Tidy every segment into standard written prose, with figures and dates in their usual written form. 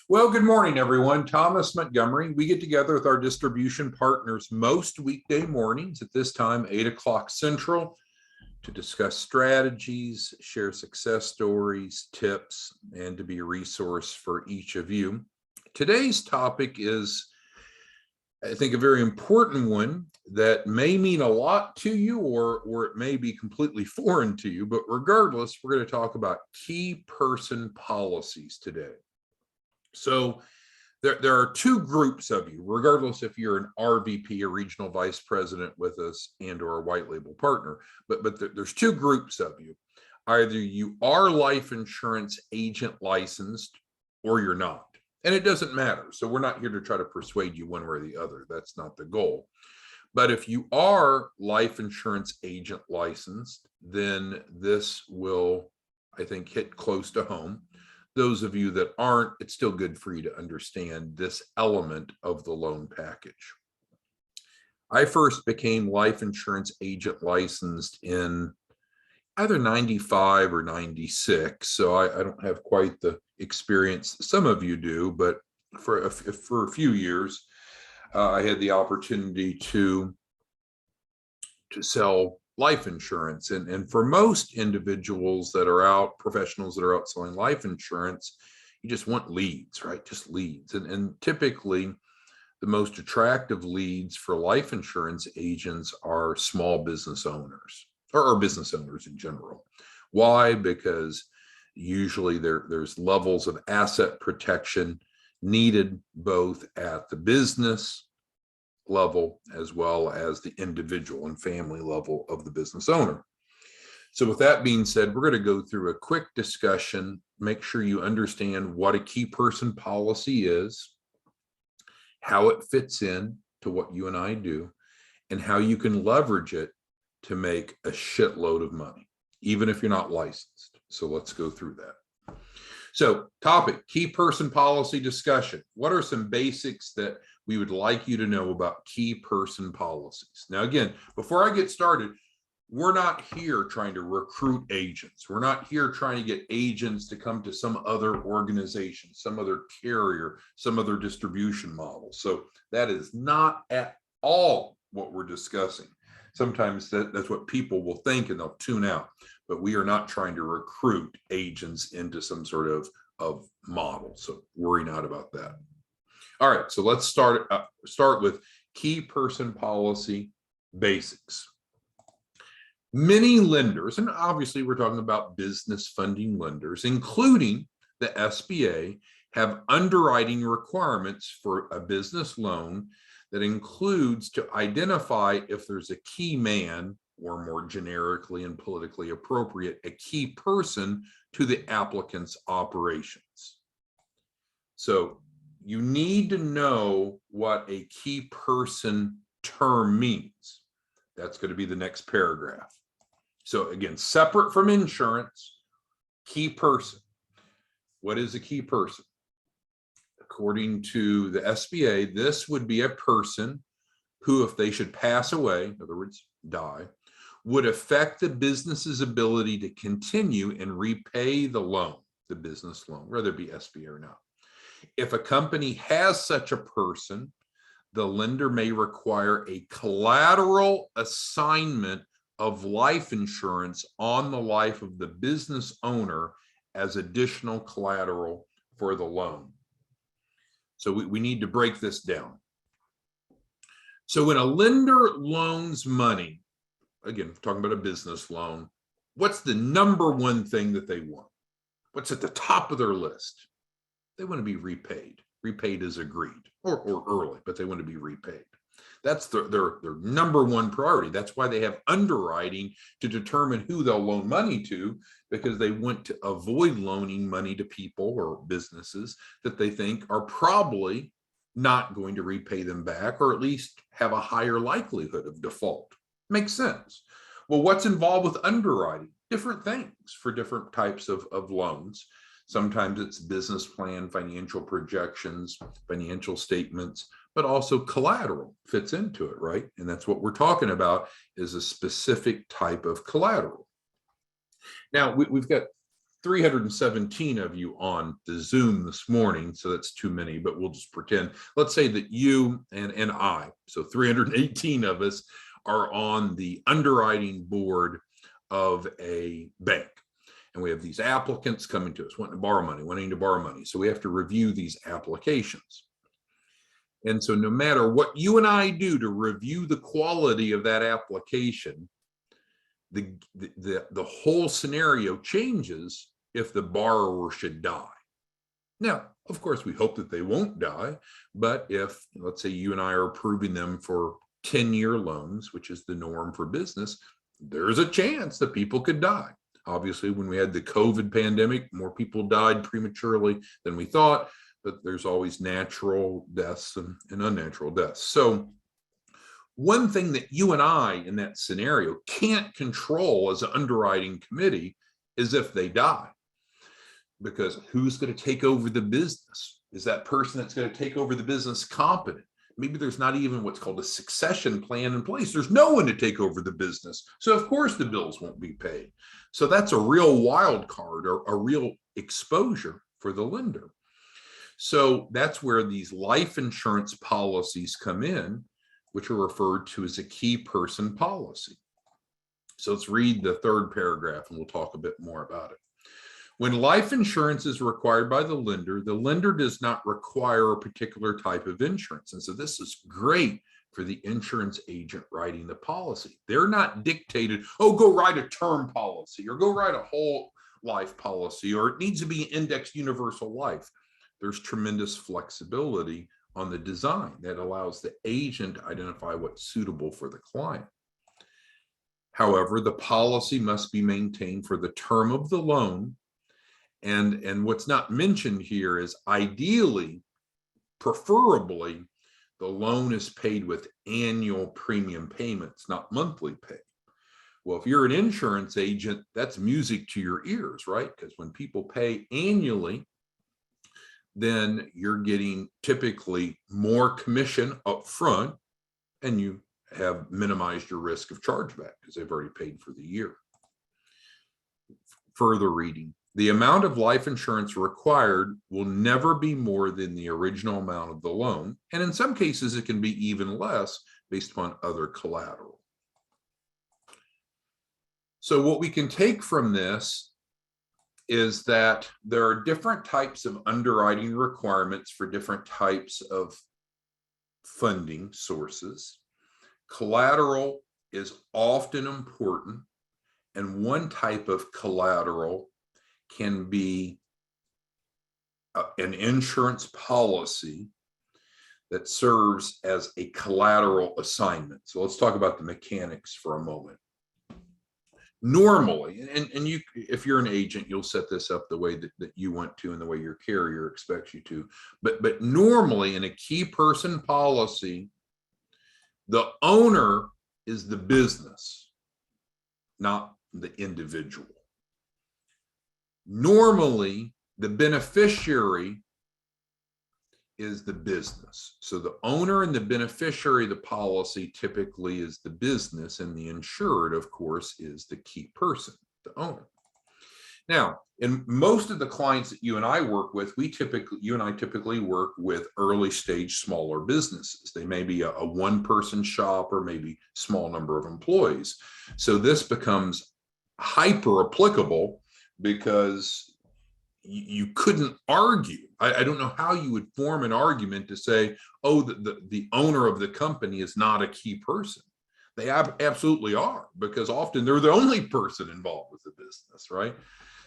Well, good morning, everyone. Thomas Montgomery. We get together with our distribution partners most weekday mornings at this time, 8 o'clock Central, to discuss strategies, share success stories, tips, and to be a resource for each of you. Today's topic is, I think, a very important one that may mean a lot to you or it may be completely foreign to you, but regardless, we're going to talk about key person policies today. So there are two groups of you, regardless if you're an RVP, a regional vice president with us, and or a white label partner, but there's two groups of you. Either you are life insurance agent licensed or you're not. And it doesn't matter. So we're not here to try to persuade you one way or the other. That's not the goal. But if you are life insurance agent licensed, then this will, I think, hit close to home. Those of you that aren't, it's still good for you to understand this element of the loan package. I first became life insurance agent licensed in either 95 or 96. So I don't have quite the experience some of you do, but for a few years, I had the opportunity to sell life insurance. And for most individuals that are out, professionals that are out selling life insurance, you just want leads, right? Just leads. And typically the most attractive leads for life insurance agents are small business owners or business owners in general. Why? Because usually there's levels of asset protection needed both at the business level as well as the individual and family level of the business owner. So with that being said, we're going to go through a quick discussion, make sure you understand what a key person policy is, how it fits in to what you and I do, and how you can leverage it to make a shitload of money, even if you're not licensed. So let's go through that. So topic, key person policy discussion. What are some basics that we would like you to know about key person policies? Now, again, before I get started, we're not here trying to recruit agents. We're not here trying to get agents to come to some other organization, some other carrier, some other distribution model. So that is not at all what we're discussing. Sometimes that's what people will think and they'll tune out, but we are not trying to recruit agents into some sort of model. So worry not about that. All right, so let's start with key person policy basics. Many lenders, and obviously we're talking about business funding lenders, including the SBA, have underwriting requirements for a business loan that includes to identify if there's a key man, or more generically and politically appropriate, a key person to the applicant's operations. So you need to know what a key person term means. That's going to be the next paragraph. So again, separate from insurance, key person. What is a key person? According to the SBA, this would be a person who, if they should pass away, in other words, die, would affect the business's ability to continue and repay the loan, the business loan, whether it be SBA or not. If a company has such a person, the lender may require a collateral assignment of life insurance on the life of the business owner as additional collateral for the loan. So we need to break this down. So when a lender loans money, again, we're talking about a business loan, what's the number one thing that they want? What's at the top of their list? They want to be repaid. Repaid as agreed, or early, but they want to be repaid. That's their number one priority. That's why they have underwriting to determine who they'll loan money to, because they want to avoid loaning money to people or businesses that they think are probably not going to repay them back, or at least have a higher likelihood of default. Makes sense. Well, what's involved with underwriting? Different things for different types of loans. Sometimes it's business plan, financial projections, financial statements, but also collateral fits into it, right? And that's what we're talking about, is a specific type of collateral. Now, we've got 317 of you on the Zoom this morning, so that's too many, but we'll just pretend. Let's say that you and I, so 318 of us, are on the underwriting board of a bank. And we have these applicants coming to us, wanting to borrow money. So we have to review these applications. And so no matter what you and I do to review the quality of that application, the whole scenario changes if the borrower should die. Now, of course, we hope that they won't die, but if, let's say, you and I are approving them for 10-year loans, which is the norm for business, there's a chance that people could die. Obviously, when we had the COVID pandemic, more people died prematurely than we thought, but there's always natural deaths and unnatural deaths. So one thing that you and I in that scenario can't control as an underwriting committee is if they die. Because who's going to take over the business? Is that person that's going to take over the business competent? Maybe there's not even what's called a succession plan in place. There's no one to take over the business. So of course the bills won't be paid. So that's a real wild card or a real exposure for the lender. So that's where these life insurance policies come in, which are referred to as a key person policy. So let's read the third paragraph and we'll talk a bit more about it. When life insurance is required by the lender does not require a particular type of insurance. And so this is great for the insurance agent writing the policy. They're not dictated, oh, go write a term policy or go write a whole life policy, or it needs to be indexed universal life. There's tremendous flexibility on the design that allows the agent to identify what's suitable for the client. However, the policy must be maintained for the term of the loan. And what's not mentioned here is ideally, preferably, the loan is paid with annual premium payments, not monthly pay. Well, if you're an insurance agent, that's music to your ears, right? Because when people pay annually, then you're getting typically more commission up front and you have minimized your risk of chargeback because they've already paid for the year. Further reading. The amount of life insurance required will never be more than the original amount of the loan. And in some cases, it can be even less based upon other collateral. So what we can take from this is that there are different types of underwriting requirements for different types of funding sources. Collateral is often important, and one type of collateral can be an insurance policy that serves as a collateral assignment. So let's talk about the mechanics for a moment. Normally, and you, if you're an agent, you'll set this up the way that you want to and the way your carrier expects you to. But normally in a key person policy, the owner is the business, not the individual. Normally, the beneficiary is the business. So the owner and the beneficiary of the policy typically is the business, and the insured, of course, is the key person, the owner. Now, in most of the clients that you and I work with, you and I typically work with early stage smaller businesses. They may be a one-person shop or maybe small number of employees. So this becomes hyper applicable because you couldn't argue. I don't know how you would form an argument to say, oh, the owner of the company is not a key person. They absolutely are, because often they're the only person involved with the business, right?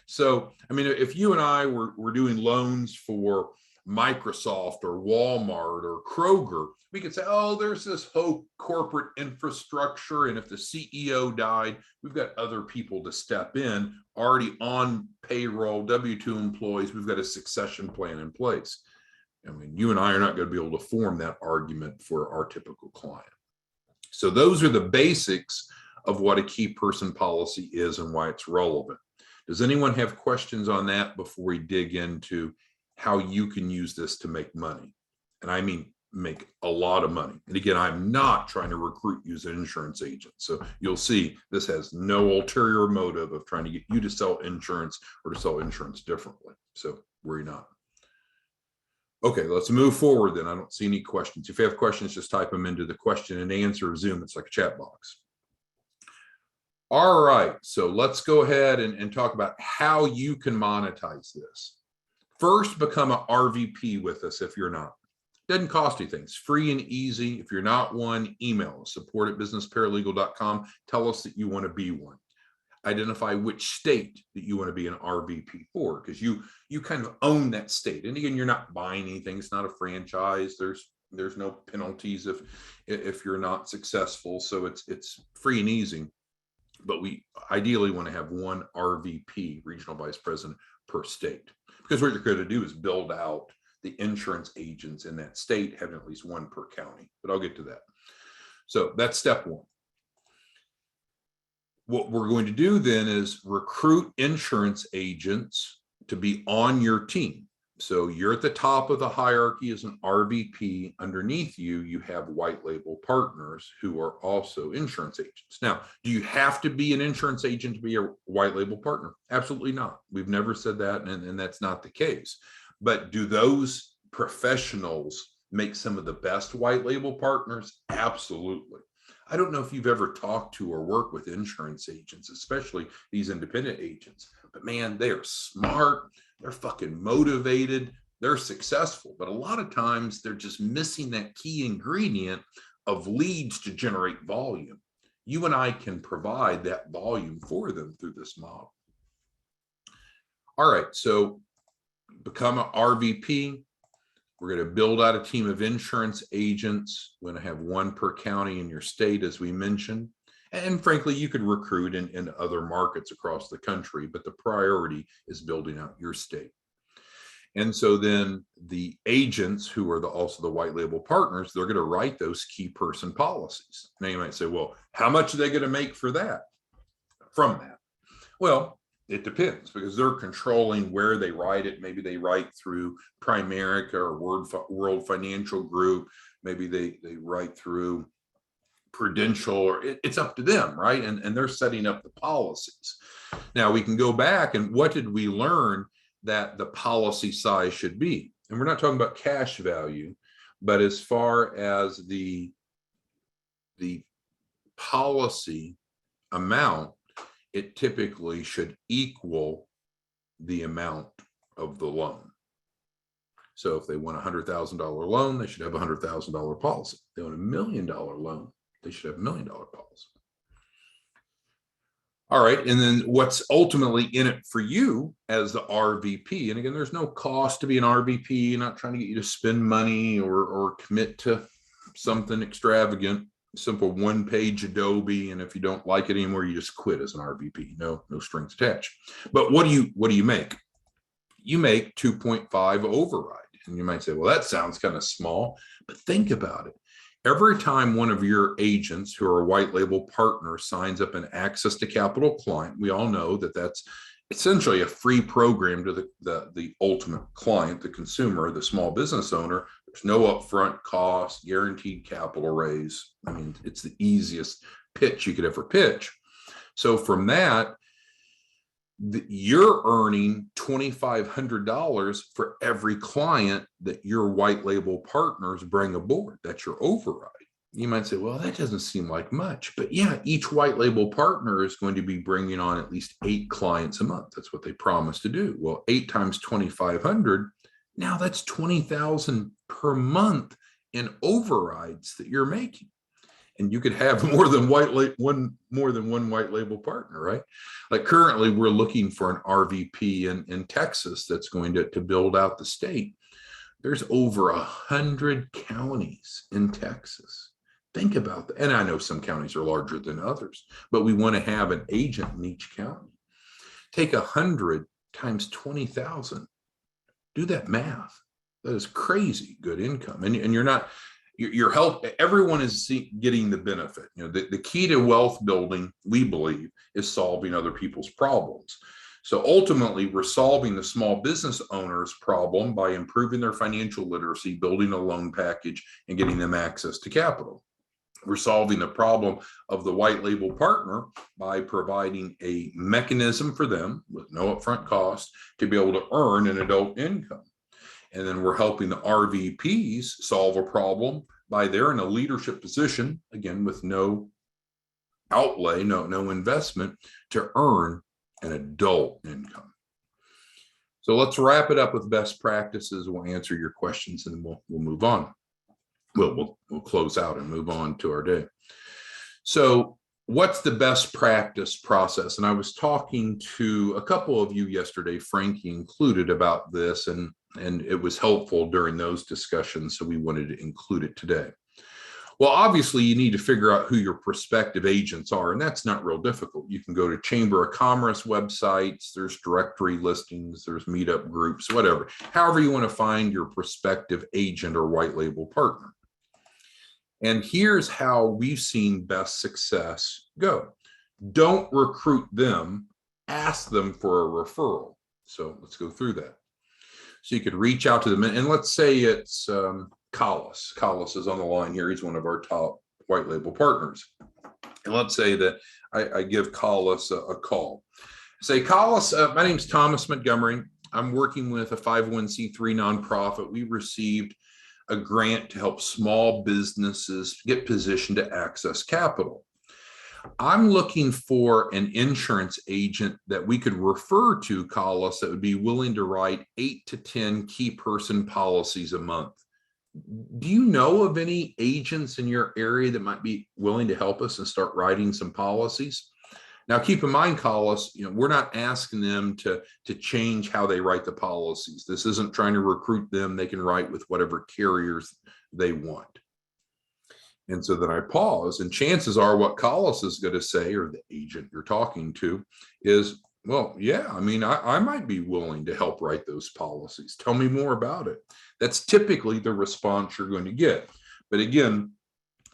So, I mean, if you and I were doing loans for Microsoft or Walmart or Kroger, we could say, oh, there's this whole corporate infrastructure, and if the CEO died, we've got other people to step in, already on payroll, W-2 employees, we've got a succession plan in place. I mean, you and I are not going to be able to form that argument for our typical client. So those are the basics of what a key person policy is and why it's relevant. Does anyone have questions on that before we dig into how you can use this to make money? And I mean make a lot of money. And again, I'm not trying to recruit you as an insurance agent. So you'll see this has no ulterior motive of trying to get you to sell insurance or to sell insurance differently. So worry not. Okay, let's move forward then. I don't see any questions. If you have questions, just type them into the question and answer Zoom. It's like a chat box. All right, so let's go ahead and talk about how you can monetize this. First, become an RVP with us if you're not. Doesn't cost you things. Free and easy. If you're not one, email us, support@businessparalegal.com. Tell us that you want to be one. Identify which state that you want to be an RVP for, because you kind of own that state. And again, you're not buying anything. It's not a franchise. There's no penalties if you're not successful. So it's free and easy. But we ideally want to have one RVP, regional vice president, per state, because what you're going to do is build out the insurance agents in that state, having at least one per county. But I'll get to that. So that's step one. What we're going to do then is recruit insurance agents to be on your team. So you're at the top of the hierarchy as an RVP. Underneath you, you have white label partners who are also insurance agents. Now, do you have to be an insurance agent to be a white label partner? Absolutely not. We've never said that, and that's not the case. But do those professionals make some of the best white label partners? Absolutely. I don't know if you've ever talked to or worked with insurance agents, especially these independent agents, but man, they are smart. They're fucking motivated. They're successful. But a lot of times they're just missing that key ingredient of leads to generate volume. You and I can provide that volume for them through this model. All right, so become an RVP. We're going to build out a team of insurance agents. We're going to have one per county in your state, as we mentioned. And frankly, you could recruit in other markets across the country, but the priority is building out your state. And so then the agents, who are also the white label partners, they're going to write those key person policies. Now you might say, well, how much are they going to make for that, from that? Well, it depends, because they're controlling where they write it. Maybe they write through Primerica or World Financial Group. Maybe they write through Prudential, or it's up to them, right? And they're setting up the policies. Now we can go back and what did we learn that the policy size should be? And we're not talking about cash value, but as far as the policy amount, it typically should equal the amount of the loan. So if they want a $100,000 loan, they should have a $100,000 policy. If they want $1 million loan, they should have $1 million policy. All right, and then what's ultimately in it for you as the RVP? And again, there's no cost to be an RVP. Not trying to get you to spend money or commit to something extravagant. Simple one-page Adobe, and if you don't like it anymore, you just quit as an RVP. No strings attached. But what do you make? You make 2.5 override. And you might say, well, that sounds kind of small, but think about it. Every time one of your agents who are a white label partner signs up an access to capital client, we all know that that's essentially a free program to the ultimate client, the consumer, the small business owner. There's no upfront cost, guaranteed capital raise. I mean, it's the easiest pitch you could ever pitch. So from that, you're earning $2,500 for every client that your white label partners bring aboard. That's your override. You might say, well, that doesn't seem like much, but yeah, each white label partner is going to be bringing on at least 8 clients a month. That's what they promised to do. Well, 8 times 2,500, now that's 20,000 per month in overrides that you're making. And you could have more than one white label partner, right? Like currently, we're looking for an RVP in Texas that's going to build out the state. There's over 100 counties in Texas. Think about that. And I know some counties are larger than others, but we want to have an agent in each county. Take 100 times 20,000. Do that math. That is crazy good income. And you're not. Your help, everyone is getting the benefit. You know, the key to wealth building, we believe, is solving other people's problems. So ultimately, we're solving the small business owner's problem by improving their financial literacy, building a loan package, and getting them access to capital. We're solving the problem of the white label partner by providing a mechanism for them with no upfront cost to be able to earn an adult income. And then we're helping the RVPs solve a problem by they're in a leadership position, again, with no outlay, no investment, to earn an adult income. So let's wrap it up with best practices. We'll answer your questions and then we'll move on. We'll close out and move on to our day. So what's the best practice process? And I was talking to a couple of you yesterday, Frankie included, about this, and it was helpful during those discussions, so we wanted to include it today. Well, obviously, you need to figure out who your prospective agents are, and that's not real difficult. You can go to Chamber of Commerce websites, there's directory listings, there's meetup groups, whatever. However you want to find your prospective agent or white label partner. And here's how we've seen best success go. Don't recruit them, ask them for a referral. So let's go through that. So you could reach out to them, and let's say it's Collis. Collis is on the line here. He's one of our top white label partners. And let's say that I give Collis a call. Say, Collis, my name's Thomas Montgomery. I'm working with a 501c3 nonprofit. We received a grant to help small businesses get positioned to access capital. I'm looking for an insurance agent that we could refer to, Collis, that would be willing to write 8 to 10 key person policies a month. Do you know of any agents in your area that might be willing to help us and start writing some policies? Now, keep in mind, Collis, we're not asking them to change how they write the policies. This isn't trying to recruit them. They can write with whatever carriers they want. And so then I pause, and chances are what Collis is going to say, or the agent you're talking to, is, well, yeah, I might be willing to help write those policies. Tell me more about it. That's typically the response you're going to get. But again,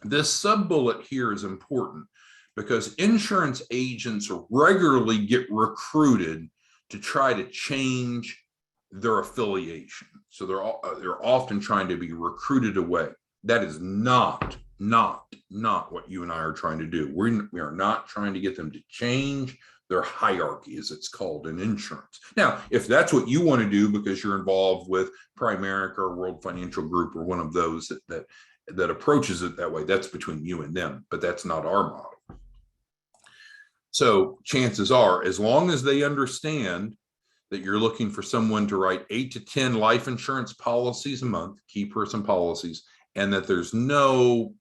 this sub-bullet here is important because insurance agents regularly get recruited to try to change their affiliation. So they're often trying to be recruited away. That is not what you and I are trying to do. We are not trying to get them to change their hierarchy, as it's called in insurance. Now, if that's what you want to do because you're involved with Primerica or World Financial Group or one of those that approaches it that way, that's between you and them, but that's not our model. So chances are, as long as they understand that you're looking for someone to write 8 to 10 life insurance policies a month, key person policies, and that there's no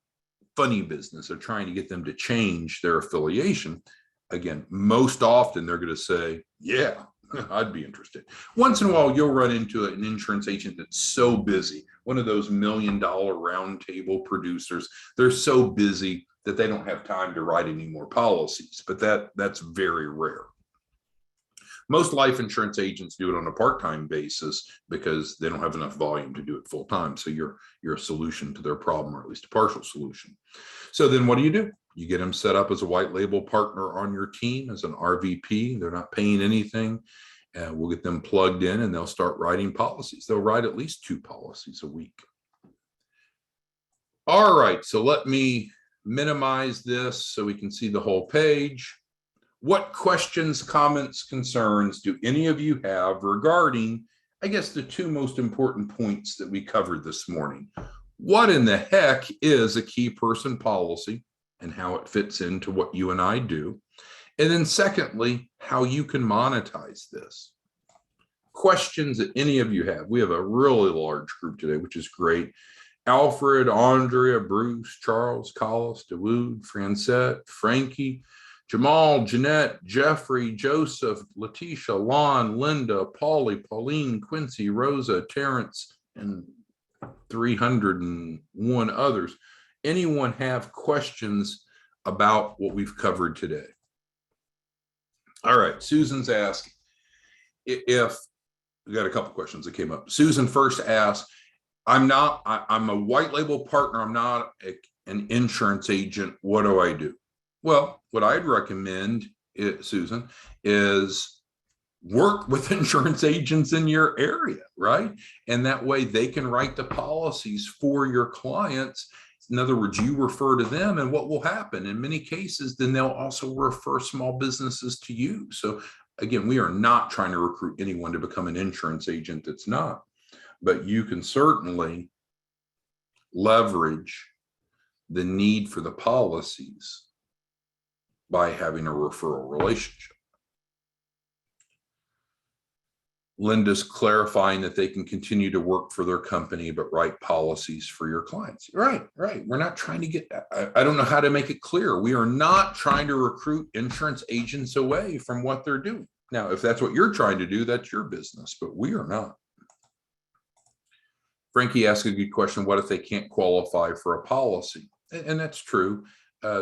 funny business of trying to get them to change their affiliation, again, most often they're going to say, yeah, I'd be interested. Once in a while, you'll run into an insurance agent that's so busy, one of those $1 million roundtable producers. They're so busy that they don't have time to write any more policies, but that's very rare. Most life insurance agents do it on a part-time basis because they don't have enough volume to do it full-time. So you're a solution to their problem, or at least a partial solution. So then what do? You get them set up as a white label partner on your team as an RVP. They're not paying anything. We'll get them plugged in and they'll start writing policies. They'll write at least 2 policies a week. All right, so let me minimize this so we can see the whole page. What questions, comments, concerns do any of you have regarding, I guess, the 2 most important points that we covered this morning? What in the heck is a key person policy and how it fits into what you and I do? And then secondly, how you can monetize this. Questions that any of you have. We have a really large group today, which is great. Alfred, Andrea, Bruce, Charles, Collis, DeWood, Francette, Frankie, Jamal, Jeanette, Jeffrey, Joseph, Letitia, Lon, Linda, Paulie, Pauline, Quincy, Rosa, Terrence, and 301 others. Anyone have questions about what we've covered today? All right, Susan's asked if we got a couple questions that came up. Susan first asked, I'm a white label partner. I'm not an insurance agent. What do? Well, what I'd recommend, Susan, is work with insurance agents in your area, right? And that way they can write the policies for your clients. In other words, you refer to them, and what will happen in many cases, then they'll also refer small businesses to you. So again, we are not trying to recruit anyone to become an insurance agent that's not, but you can certainly leverage the need for the policies by having a referral relationship. Linda's clarifying that they can continue to work for their company, but write policies for your clients. Right. We're not trying to get, I don't know how to make it clear. We are not trying to recruit insurance agents away from what they're doing. Now, if that's what you're trying to do, that's your business, but we are not. Frankie asked a good question. What if they can't qualify for a policy? And that's true.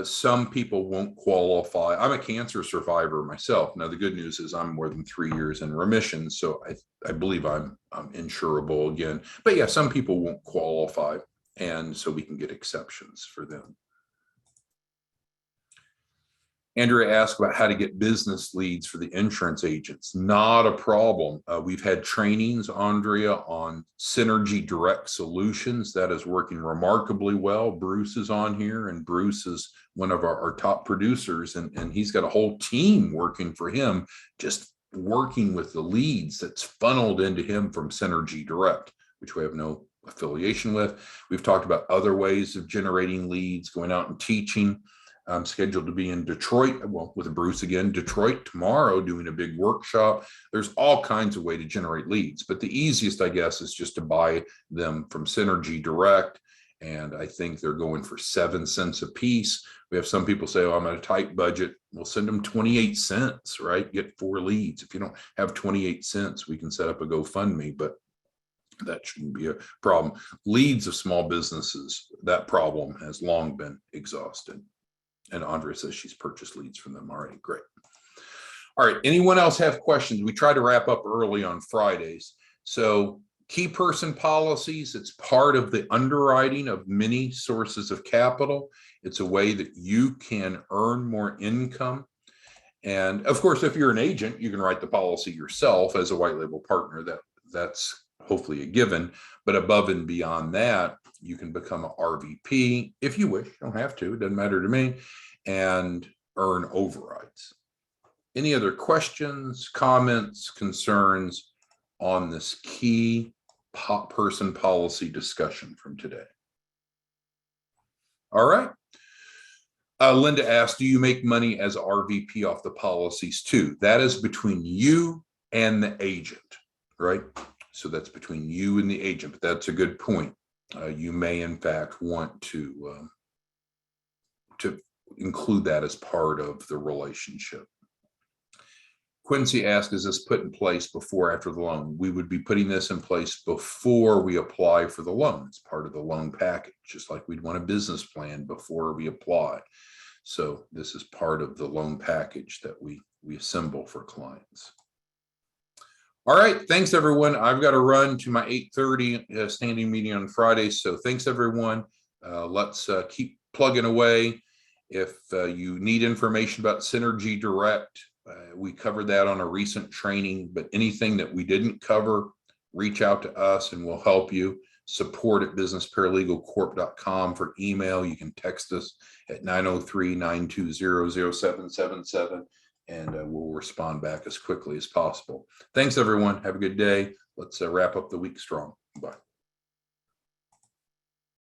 Some people won't qualify. I'm a cancer survivor myself. Now, the good news is I'm more than 3 years in remission, so I believe I'm insurable again. But yeah, some people won't qualify, and so we can get exceptions for them. Andrea asked about how to get business leads for the insurance agents. Not a problem. We've had trainings, Andrea, on Synergy Direct Solutions. That is working remarkably well. Bruce is on here, and Bruce is one of our top producers, and he's got a whole team working for him, just working with the leads that's funneled into him from Synergy Direct, which we have no affiliation with. We've talked about other ways of generating leads, going out and teaching. I'm scheduled to be in Detroit, well, with Bruce again, Detroit tomorrow, doing a big workshop. There's all kinds of ways to generate leads, but the easiest, I guess, is just to buy them from Synergy Direct. And I think they're going for 7 cents a piece. We have some people say, oh, I'm at a tight budget. We'll send them 28 cents, right? Get 4 leads. If you don't have 28 cents, we can set up a GoFundMe, but that shouldn't be a problem. Leads of small businesses, that problem has long been exhausted. And Andrea says she's purchased leads from them already. Great. All right. Anyone else have questions? We try to wrap up early on Fridays. So key person policies, it's part of the underwriting of many sources of capital. It's a way that you can earn more income. And of course, if you're an agent, you can write the policy yourself as a white label partner. That's hopefully a given. But above and beyond that, you can become an RVP if you wish. You don't have to. It doesn't matter to me. And earn overrides. Any other questions, comments, concerns on this key person policy discussion from today? All right. Linda asked, do you make money as RVP off the policies too? That is between you and the agent, right? So that's between you and the agent, but that's a good point. You may, in fact, want to include that as part of the relationship. Quincy asked, is this put in place before or after the loan? We would be putting this in place before we apply for the loan. It's part of the loan package, just like we'd want a business plan before we apply. So this is part of the loan package that we assemble for clients. All right, thanks everyone. I've got to run to my 8:30 standing meeting on Friday. So thanks everyone. Let's keep plugging away. If you need information about Synergy Direct, we covered that on a recent training, but anything that we didn't cover, reach out to us and we'll help you. support@businessparalegalcorp.com for email. You can text us at 903-920-0777. And we'll respond back as quickly as possible. Thanks, everyone. Have a good day. Let's wrap up the week strong. Bye.